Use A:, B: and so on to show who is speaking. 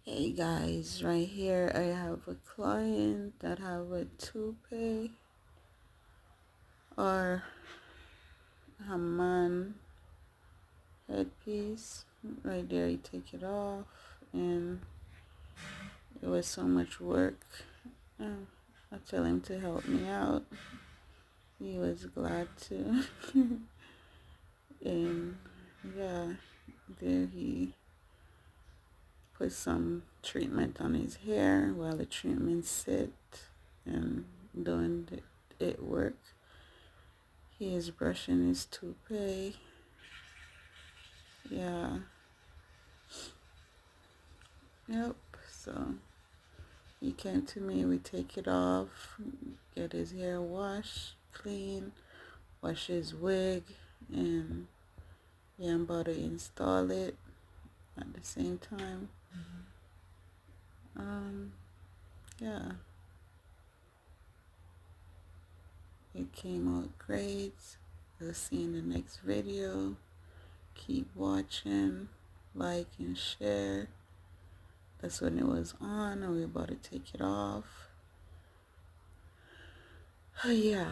A: Hey guys, right here I have a client that have a toupee or Haman headpiece. Right there, you take it off, and it was so much work. I tell him to help me out. He was glad to. And yeah, there he put some treatment on his hair while the treatment sit and doing it work. He is brushing his toupee. Yeah. Yep. So he came to me. We take it off, get his hair washed, clean, wash his wig, and yeah, I'm about to install it at the same time. Yeah, it came out great. We'll see in the next video. Keep watching, like and share. That's when it was on, and we're about to take it off. Yeah.